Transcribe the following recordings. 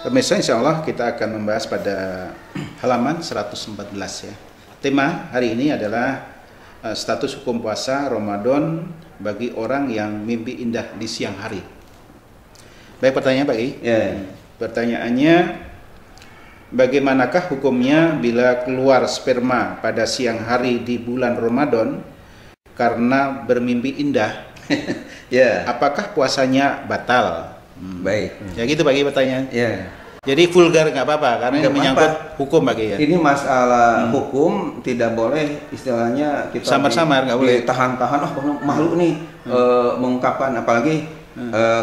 Pemirsa, insya Allah kita akan membahas pada halaman 114 ya. Tema hari ini adalah status hukum puasa Ramadan bagi orang yang mimpi indah di siang hari. Baik, pertanyaan Pak I. Ya. Pertanyaannya, bagaimanakah hukumnya bila keluar sperma pada siang hari di bulan Ramadan karena bermimpi indah? Ya. Apakah puasanya batal? Baik. Ya gitu Pak I pertanyaan. Ya. Jadi vulgar nggak apa-apa karena Nggak ini menyangkut apa-apa. hukum Pak I ya. Ini masalah hukum, tidak boleh istilahnya kita Samar-samar, nggak boleh. Ditahan-tahan. Oh, malu nih mengungkapkan, apalagi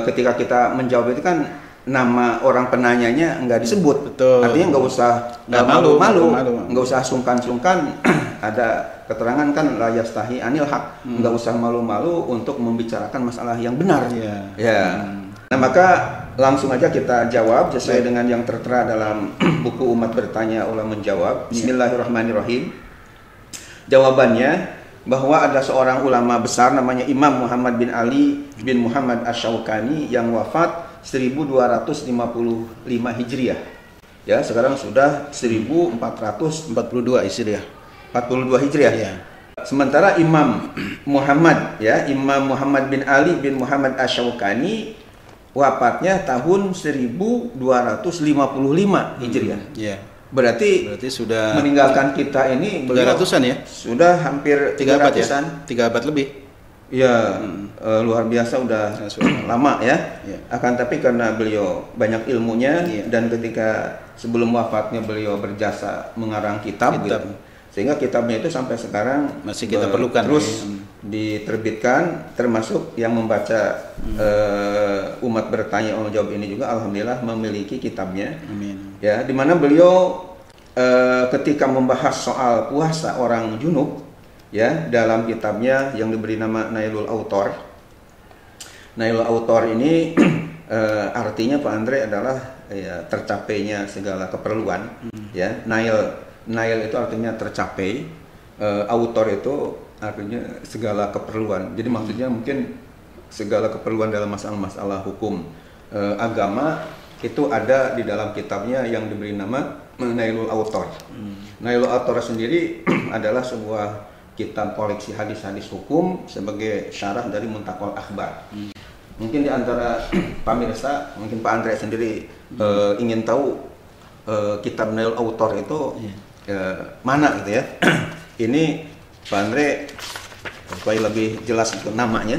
ketika kita menjawab itu kan nama orang penanyanya nggak disebut. Betul. Artinya nggak usah Nggak malu. nggak usah sungkan-sungkan. Ada keterangan kan la yastahi anil haq, nggak usah malu-malu untuk membicarakan masalah yang benar. Iya. Ya. Nah, maka langsung aja kita jawab sesuai dengan yang tertera dalam buku Umat Bertanya Ulama Menjawab. Bismillahirrahmanirrahim. Jawabannya bahwa ada seorang ulama besar namanya Imam Muhammad bin Ali bin Muhammad Asy-Syaukani yang wafat 1255 Hijriah. Ya, sekarang sudah 1442 Hijriah. Hijriah. Iya. Sementara Imam Muhammad bin Ali bin Muhammad Asy-Syaukani wafatnya tahun 1255 Hijriah. Iya. Berarti sudah meninggalkan kita ini beliau 300-an ya? Sudah hampir 3 abad ya? 300-an. 3 abad lebih. Ya, luar biasa udah lama ya. Ya. Akan tapi karena beliau banyak ilmunya dan ketika sebelum wafatnya beliau berjasa mengarang kitab. Gitu. Sehingga kitabnya itu sampai sekarang masih kita perlukan terus diterbitkan, termasuk yang membaca Umat Bertanya Ulama Menjawab ini juga alhamdulillah memiliki kitabnya. Amin. Ya, di mana beliau ketika membahas soal puasa orang junub ya dalam kitabnya yang diberi nama Nailul Autor. Nailul Autor ini artinya Pak Andre adalah ya, tercapainya segala keperluan. Ya, Nail itu artinya tercapai, autor itu artinya segala keperluan. Jadi maksudnya mungkin segala keperluan dalam masalah-masalah hukum agama itu ada di dalam kitabnya yang diberi nama Nailul Autor. Nailul Autor sendiri adalah sebuah kitab koleksi hadis-hadis hukum sebagai syarah dari Muntakol Akhbar. Mungkin di antara pemirsa, mungkin Pak Andre sendiri ingin tahu kitab Nailul Autor itu mana gitu ya. Ini Pak Andre supaya lebih jelas itu namanya.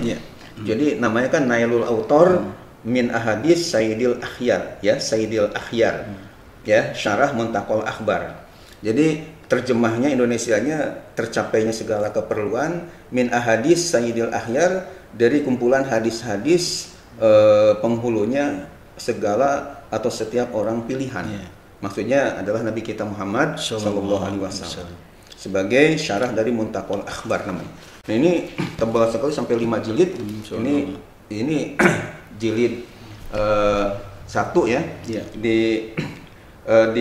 Jadi namanya kan Nailul Autor min ahadis Sayyidil Akhyar ya, Sayyidil Akhyar. Ya, syarah Muntakol Akhbar. Jadi terjemahnya Indonesianya tercapainya segala keperluan min ahadis Sayyidil Akhyar, dari kumpulan hadis-hadis penghulunya segala atau setiap orang pilihan. Maksudnya adalah Nabi kita Muhammad Sallallahu Alaihi Wasallam sebagai syarah dari Muntakol Akhbar namanya. Nah, ini tebal sekali sampai 5 jilid. Ini jilid 1 ya. Di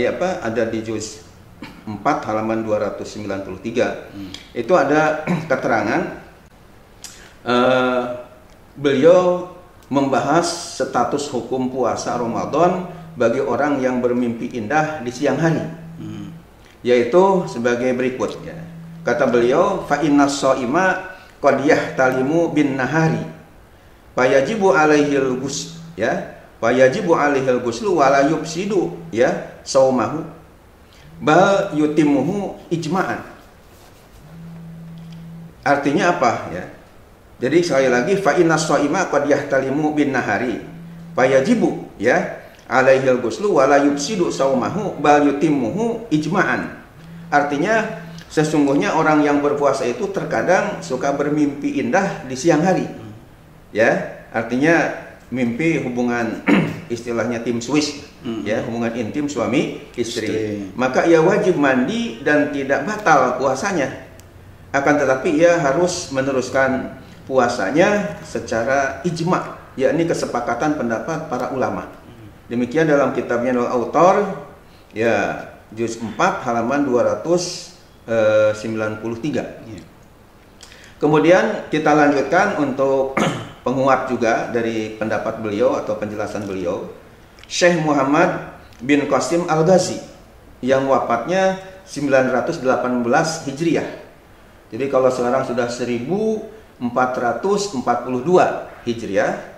apa ada di juz 4 halaman 293. Itu ada keterangan beliau membahas status hukum puasa Ramadan bagi orang yang bermimpi indah di siang hari, yaitu sebagai berikut ya. Kata beliau, fa innas shaima qad yahtalimu bin nahari fayajibu alaihil ghusl ya, fayajibu alaihil ghuslu wa la yufsidu ya saumahu bal yutimuhu ijma'an. Artinya apa ya? Jadi sekali lagi, fa innas shaima qad yahtalimu bin nahari fayajibu ya alaihil ghuslu wa la yufsidu saumahu bal yutimmuhu ijma'an. Artinya sesungguhnya orang yang berpuasa itu terkadang suka bermimpi indah di siang hari. Ya, artinya mimpi hubungan istilahnya tim Swiss ya, hubungan intim suami istri. Maka ia wajib mandi dan tidak batal puasanya. Akan tetapi ia harus meneruskan puasanya secara ijma', yakni kesepakatan pendapat para ulama. Demikian dalam kitabnya Nailul Autor ya, juz 4 halaman 293. Kemudian kita lanjutkan untuk penguat juga dari pendapat beliau atau penjelasan beliau. Syekh Muhammad bin Qasim Al-Ghazi yang wafatnya 918 Hijriah. Jadi kalau sekarang sudah 1442 Hijriah,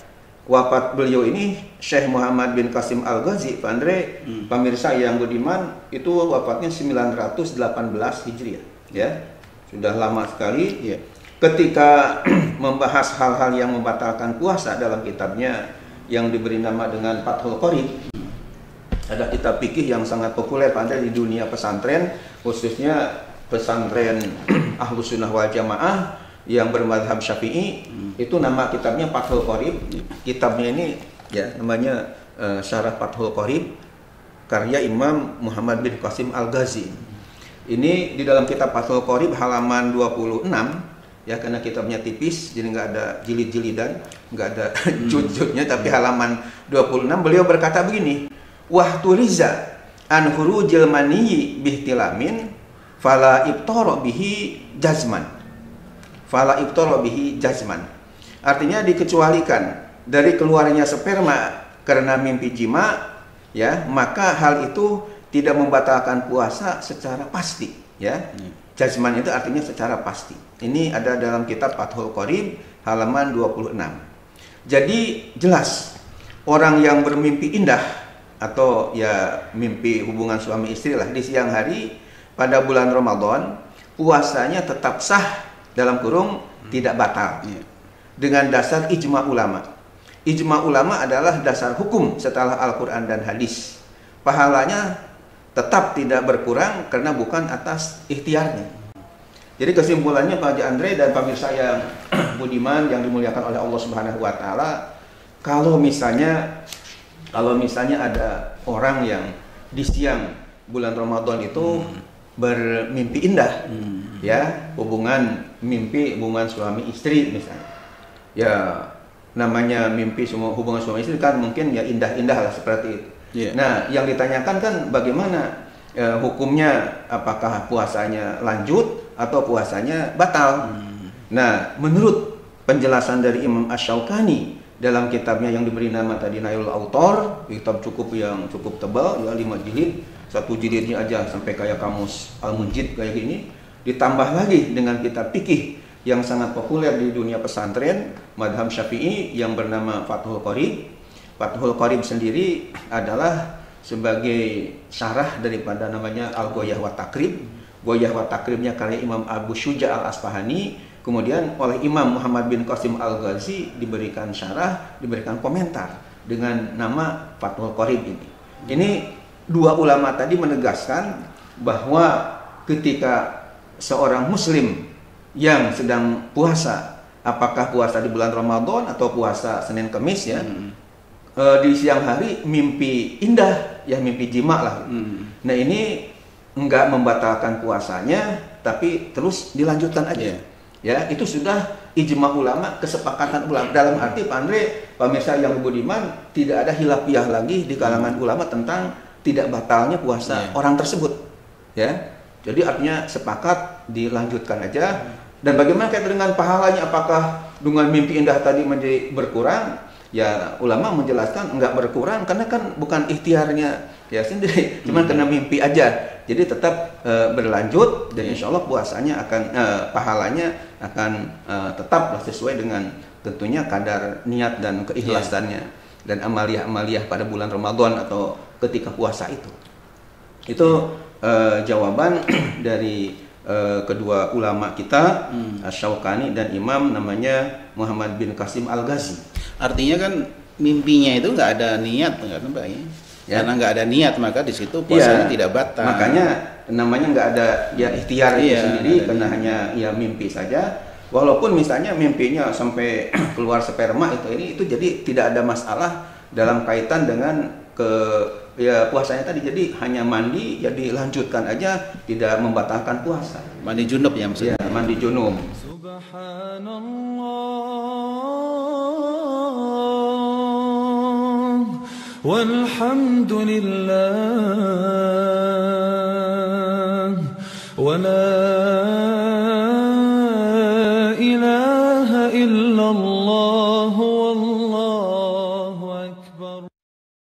wafat beliau ini Syekh Muhammad bin Qasim Al-Ghazi, Pak Andre, pemirsa yang budiman, itu wafatnya 918 Hijriah, ya. Sudah lama sekali. Ya. Ketika membahas hal-hal yang membatalkan puasa dalam kitabnya yang diberi nama dengan Fathul Qorib, ada kitab fikih yang sangat populer Pak Andre di dunia pesantren, khususnya pesantren Ahlus Sunnah wal Jamaah yang bermadhab Syafi'i. Itu nama kitabnya Fathul Qorib. Kitabnya ini ya namanya Syarah Fathul Qorib karya Imam Muhammad bin Qasim Al-Ghazi. Ini di dalam kitab Fathul Qorib halaman 26, ya, karena kitabnya tipis jadi nggak ada jilid-jilidan, nggak ada juz-juznya, tapi halaman 26 beliau berkata begini, wahturiza an hurujil maniyyi bihtilamin fala ibtara bihi jazman. Fala ibtara bihi jazman. Artinya dikecualikan dari keluarnya sperma karena mimpi jima, ya, maka hal itu tidak membatalkan puasa secara pasti, ya. Jazman itu artinya secara pasti. Ini ada dalam kitab Fathul Qorib halaman 26. Jadi jelas orang yang bermimpi indah atau ya mimpi hubungan suami istri lah di siang hari pada bulan Ramadan, puasanya tetap sah dalam kurung tidak batal. Dengan dasar ijma ulama. Ijma ulama adalah dasar hukum setelah Al-Quran dan hadis. Pahalanya tetap tidak berkurang karena bukan atas ikhtiarnya. Jadi kesimpulannya Pak Haji Andre dan pemirsa yang budiman yang dimuliakan oleh Allah Subhanahu wa taala, kalau misalnya ada orang yang di siang bulan Ramadan itu bermimpi indah, ya, hubungan suami istri misalnya. Ya, namanya mimpi hubungan suami istri kan mungkin ya indah-indah lah seperti itu. Yeah. Nah, yang ditanyakan kan bagaimana hukumnya, apakah puasanya lanjut atau puasanya batal? Nah, menurut penjelasan dari Imam Asy-Syaukani dalam kitabnya yang diberi nama tadi Nailul Autor, kitab cukup tebal, ya, 5 jilid, satu jilidnya aja sampai kayak kamus Al-Munjid kayak gini, ditambah lagi dengan kitab fikih yang sangat populer di dunia pesantren madhab Syafi'i yang bernama Fathul Qorib. Fathul Qorib sendiri adalah sebagai syarah daripada namanya Al-Ghoyah wa Takrib. Ghoyah wa Takribnya karya Imam Abu Syuja Al-Asfahani, kemudian oleh Imam Muhammad bin Qasim Al-Ghazi diberikan syarah, diberikan komentar dengan nama Fathul Qorib ini. Ini dua ulama tadi menegaskan bahwa ketika seorang muslim yang sedang puasa, apakah puasa di bulan Ramadan atau puasa Senin Kemis, ya, di siang hari mimpi indah, ya mimpi jima lah. Nah, ini enggak membatalkan puasanya, tapi terus dilanjutkan aja. Ya, itu sudah ijma ulama, kesepakatan ulama. Dalam arti Pak Andre, pemirsa yang budiman, tidak ada khilafiyah lagi di kalangan ulama tentang tidak batalnya puasa orang tersebut. Ya, jadi artinya sepakat dilanjutkan aja. Dan bagaimana kait dengan pahalanya, apakah dengan mimpi indah tadi menjadi berkurang? Ya, ulama menjelaskan enggak berkurang karena kan bukan ikhtiarnya ya sendiri, cuman karena mimpi aja. Jadi tetap berlanjut dan insya Allah puasanya akan pahalanya akan tetap sesuai dengan tentunya kadar niat dan keikhlasannya dan amaliyah-amaliyah pada bulan Ramadan atau ketika puasa itu. Itu jawaban dari kedua ulama kita, Asy-Syaukani dan Imam namanya Muhammad bin Qasim Al-Ghazi. Artinya kan mimpinya itu nggak ada niat, kan Pak, ya? Karena nggak ada niat maka di situ puasanya tidak batal. Makanya namanya nggak ada ya ikhtiar itu sendiri karena hanya ya mimpi saja. Walaupun misalnya mimpinya sampai keluar sperma itu jadi tidak ada masalah dalam kaitan dengan ya puasanya tadi. Jadi hanya mandi, jadi lanjutkan aja, tidak membatalkan puasa. Mandi junub ya maksudnya. Ya, mandi junub. Subhanallah walhamdulillah wa la ilaha illallah